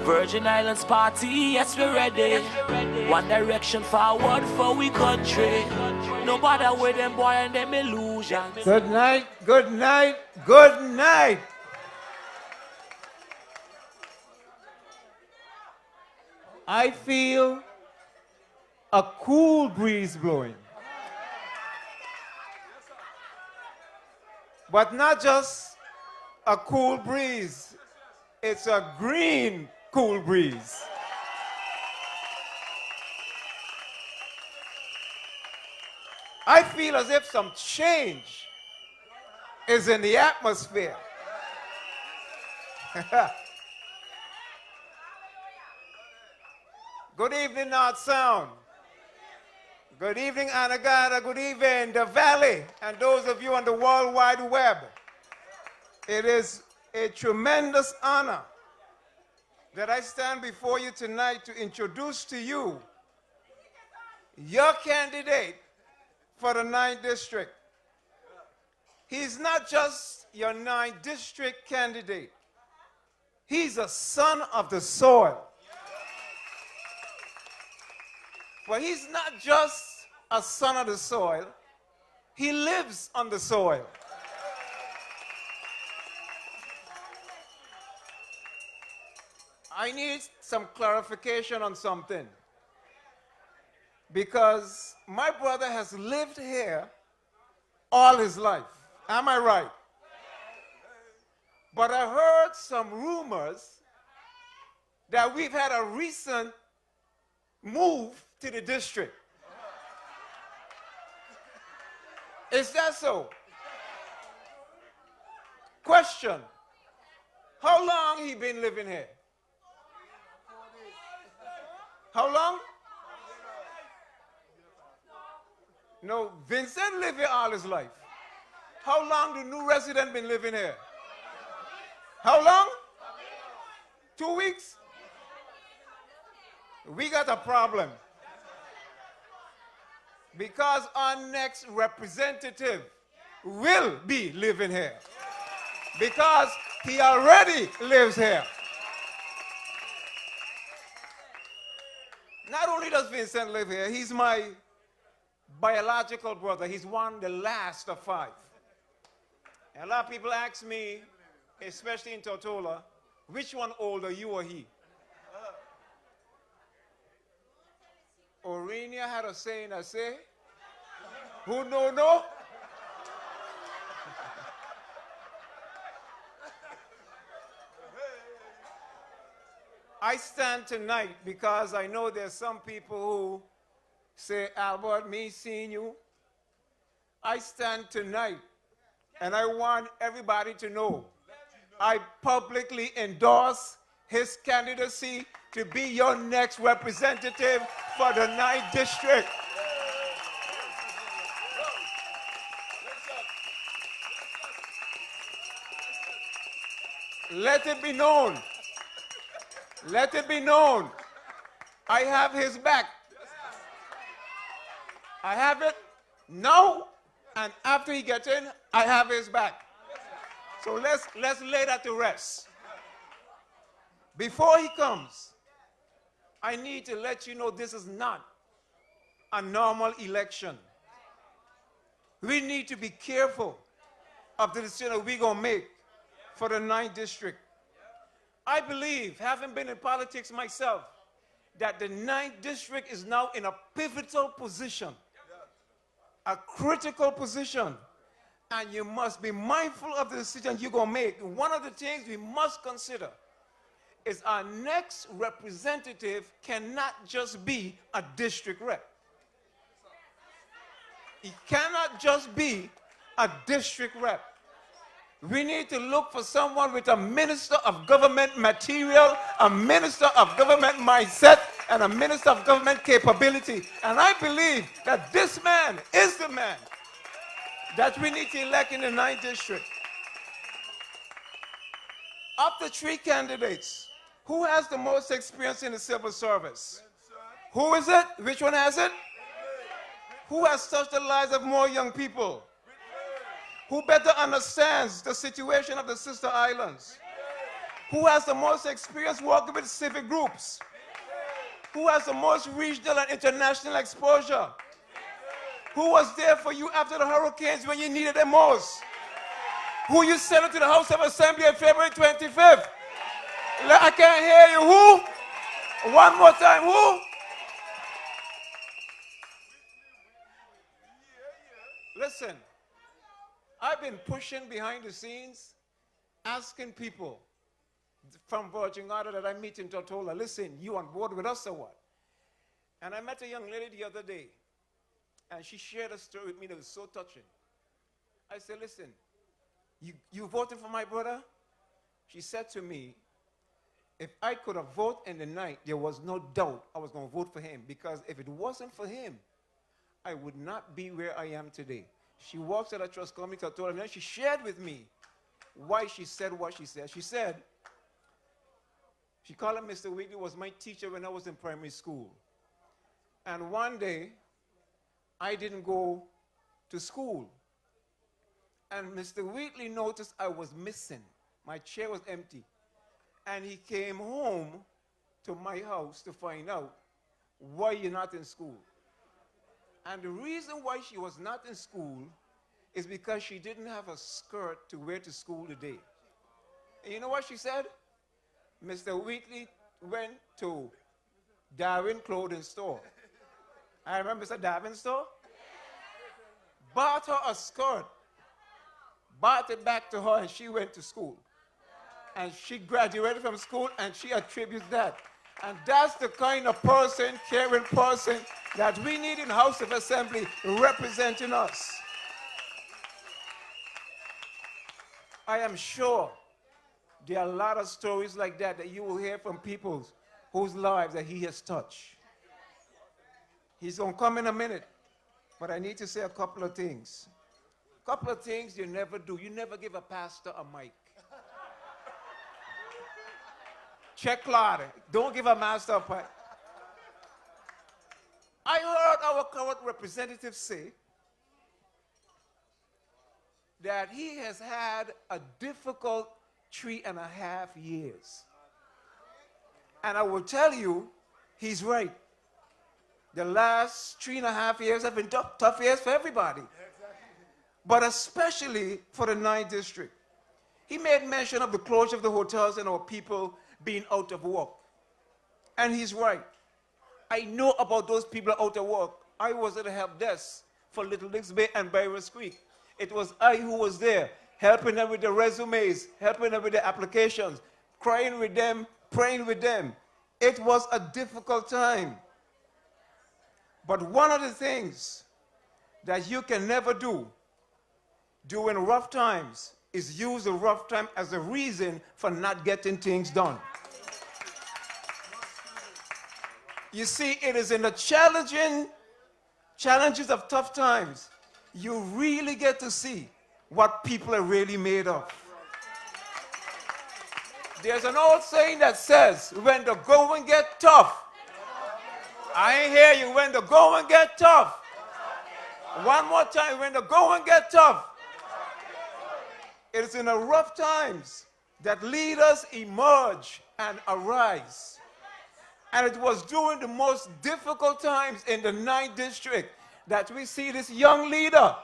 Virgin Islands party, yes we're ready. One direction forward for we country. No matter where them boy and them illusions. Good night, good night, good night. I feel a cool breeze blowing. But not just a cool breeze, it's a green cool breeze. I feel as if some change is in the atmosphere. Good evening, North Sound. Good evening, Anagata. Good evening, the Valley, and those of you on the World Wide Web. It is a tremendous honor that I stand before you tonight to introduce to you your candidate for the 9th District. He's not just your 9th District candidate. He's a son of the soil. But he's not just a son of the soil. He lives on the soil. I need some clarification on something. Because my brother has lived here all his life. Am I right? But I heard some rumors that we've had a recent move to the district. Is that so? Question. How long he been living here? How long? No, Vincent lived here all his life. How long do new resident been living here? How long? 2 weeks? We got a problem. Because our next representative will be living here. Because he already lives here. Not only does Vincent live here, he's my biological brother. He's the last of 5. And a lot of people ask me, especially in Tortola, which one older, you or he? Orenia had a saying that say, who no? I stand tonight because I know there's some people who say, Albert, me seeing you. I stand tonight and I want everybody to know I publicly endorse his candidacy to be your next representative for the 9th District. Let it be known. Let it be known. I have his back. I have it now, and after he gets in, I have his back. So let's lay that to rest. Before he comes, I need to let you know this is not a normal election. We need to be careful of the decision that we're going to make for the 9th District. I believe, having been in politics myself, that the 9th District is now in a pivotal position, a critical position, and you must be mindful of the decision you're going to make. One of the things we must consider is our next representative cannot just be a district rep. He cannot just be a district rep. We need to look for someone with a minister of government material, a minister of government mindset, and a minister of government capability. And I believe that this man is the man that we need to elect in the 9th District. Of the 3 candidates, who has the most experience in the civil service? Who is it? Which one has it? Who has touched the lives of more young people? Who better understands the situation of the sister islands? Who has the most experience working with civic groups? Who has the most regional and international exposure? Who was there for you after the hurricanes when you needed them most? Who you sent to the House of Assembly on February 25th? I can't hear you. Who? One more time. Who? Listen, I've been pushing behind the scenes, asking people from Virgin Islands that I meet in Tortola, listen, you on board with us or what? And I met a young lady the other day, and she shared a story with me that was so touching. I said, listen, you voted for my brother? She said to me, if I could have voted in the night, there was no doubt I was going to vote for him, because if it wasn't for him, I would not be where I am today. She works at a trust company, and then she shared with me why she said what she said. She said, she called him Mr. Wheatley, was my teacher when I was in primary school. And one day, I didn't go to school. And Mr. Wheatley noticed I was missing. My chair was empty. And he came home to my house to find out why you're not in school. And the reason why she was not in school is because she didn't have a skirt to wear to school today. And you know what she said? Mr. Wheatley went to Darwin Clothing Store. I remember Mr. Darwin store? Bought her a skirt, bought it back to her, and she went to school. And she graduated from school, and she attributes that. And that's the kind of person, caring person, that we need in the House of Assembly representing us. I am sure there are a lot of stories like that that you will hear from people whose lives that he has touched. He's going to come in a minute, but I need to say a couple of things. A couple of things you never do. You never give a pastor a mic. Check Claude. Don't give a master a mic. I heard our current representative say that he has had a difficult 3.5 years. And I will tell you, he's right. The last 3.5 years have been tough years for everybody. But especially for the 9th district. He made mention of the closure of the hotels and our people being out of work. And he's right. I know about those people out of work. I was at the help desk for Little Licks Bay and Byron's Creek. It was I who was there, helping them with the resumes, helping them with the applications, crying with them, praying with them. It was a difficult time. But one of the things that you can never do during rough times is use the rough time as a reason for not getting things done. You see, it is in the challenges of tough times, you really get to see what people are really made of. There's an old saying that says, when the going get tough, I ain't hear you, when the going get tough. One more time, when the going get tough. It is in the rough times that leaders emerge and arise. And it was during the most difficult times in the 9th district that we see this young leader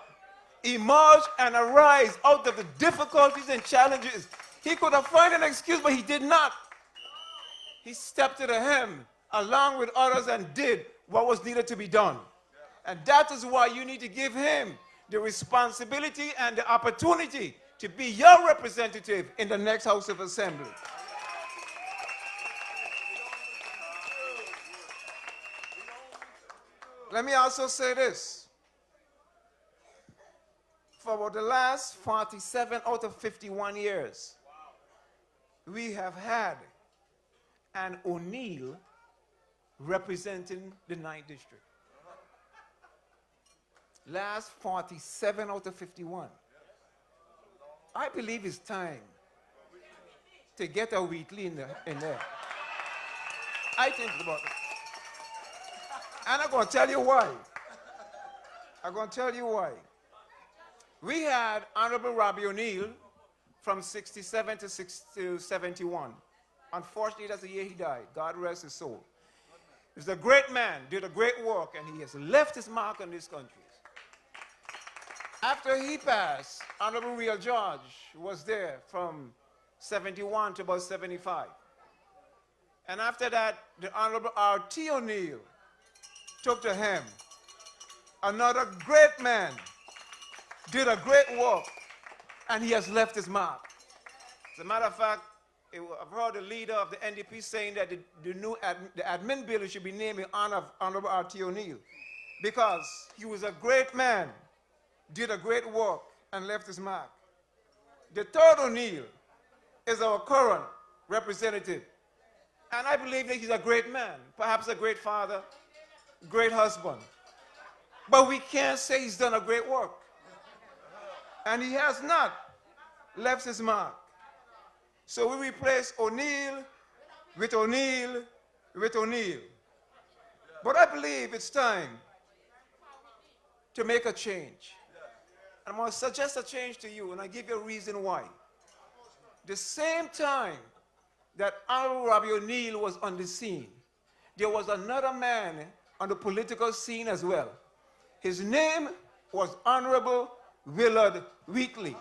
emerge and arise out of the difficulties and challenges. He could have found an excuse, but he did not. He stepped to the helm along with others and did what was needed to be done. And that is why you need to give him the responsibility and the opportunity to be your representative in the next House of Assembly. Let me also say this. For the last 47 out of 51 years, we have had an O'Neill representing the 9th district. Last 47 out of 51. I believe it's time to get a Wheatley in there. I think about it. And I'm going to tell you why. I'm going to tell you why. We had Honorable Robbie O'Neill from 67 to 71. Unfortunately, that's the year he died. God rest his soul. He was a great man, did a great work, and he has left his mark on this country. After he passed, Honorable Real George was there from 71 to about 75. And after that, the Honorable R.T. O'Neill took to him. Another great man, did a great work, and he has left his mark. As a matter of fact, I've heard the leader of the NDP saying that the admin building should be named in honor of Honorable R.T. O'Neill, because he was a great man, did a great work, and left his mark. The third O'Neill is our current representative, and I believe that he's a great man, perhaps a great father, great husband. But we can't say he's done a great work. And he has not left his mark. So we replace O'Neill with O'Neill with O'Neill. But I believe it's time to make a change. And I'm going to suggest a change to you, and I give you a reason why. The same time that Honorable Robbie O'Neill was on the scene, there was another man on the political scene as well. His name was Honorable Albert Wheatley.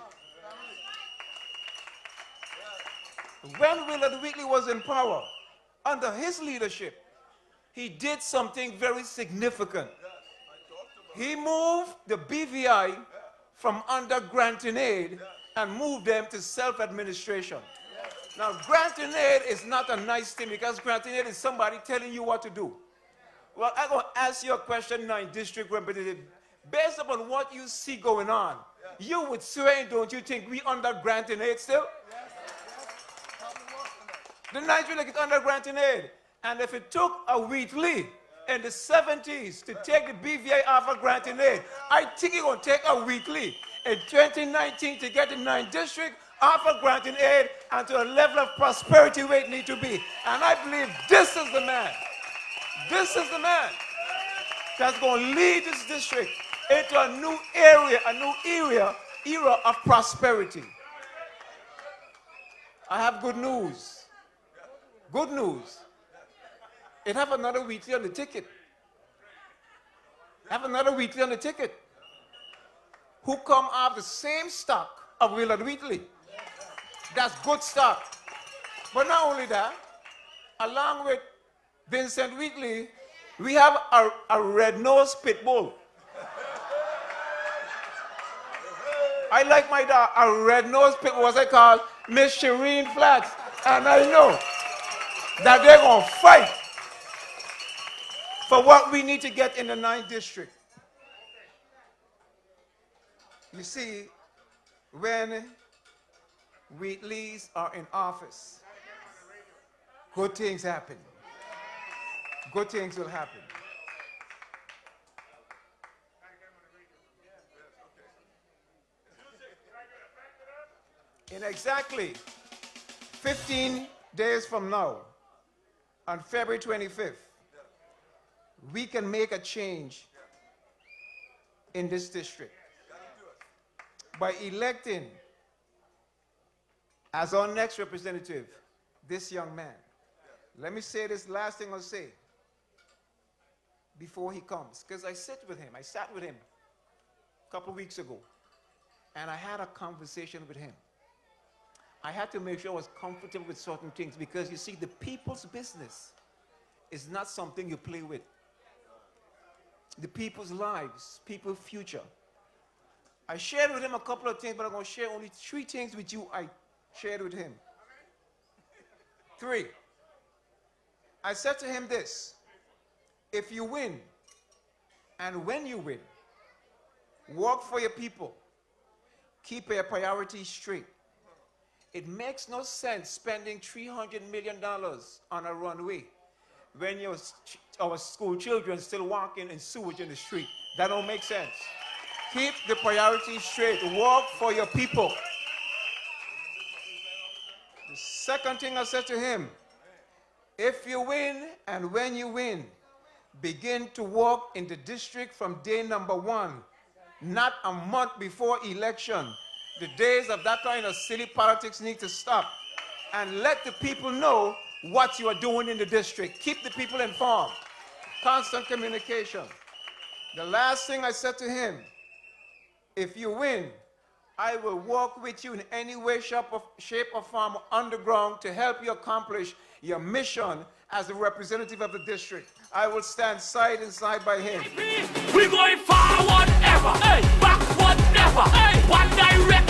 When Albert Wheatley was in power, under his leadership, he did something very significant. He moved the BVI from under granting aid and moved them to self-administration. Now, granting aid is not a nice thing, because granting aid is somebody telling you what to do. Well, I'm going to ask you a question now, District Representative. Based upon what you see going on, you would say, don't you think we under granting aid still? The Nigeria is under granting aid. And if it took a Wheatley in the 70s to take the BVI off of granting aid, I think it's going to take a Wheatley in 2019 to get the 9th district off of granting aid and to a level of prosperity where it needs to be. And I believe this is the man. This is the man that's going to lead this district into a new area, era of prosperity. I have good news. Good news. It have another Wheatley on the ticket. Have another Wheatley on the ticket. Who come off the same stock of Albert Wheatley. That's good stock. But not only that, along with Vincent Wheatley, we have a red-nosed pit bull. I like my dog, a red-nosed pit, what I call Miss Shireen Flats. And I know that they're going to fight for what we need to get in the 9th district. You see, when Wheatleys are in office, good things happen. Good things will happen. In exactly 15 days from now, on February 25th, we can make a change in this district by electing as our next representative this young man. Let me say this last thing I'll say before he comes, because I sat with him a couple weeks ago, and I had a conversation with him. I had to make sure I was comfortable with certain things, because you see, the people's business is not something you play with. The people's lives, people's future. I shared with him a couple of things, but I'm going to share only 3 things with you I shared with him. 3. I said to him this: if you win, and when you win, work for your people. Keep your priorities straight. It makes no sense spending $300 million on a runway when our school children still walking in sewage in the street. That don't make sense. Keep the priorities straight. Work for your people. The second thing I said to him: if you win and when you win, begin to work in the district from day number 1, not a month before election. The days of that kind of silly politics need to stop. And let the people know what you are doing in the district. Keep the people informed. Constant communication. The last thing I said to him, if you win, I will walk with you in any way, shape or form underground to help you accomplish your mission as a representative of the district. I will stand side and side by him. We going forward ever, hey, backward never, hey, one direction.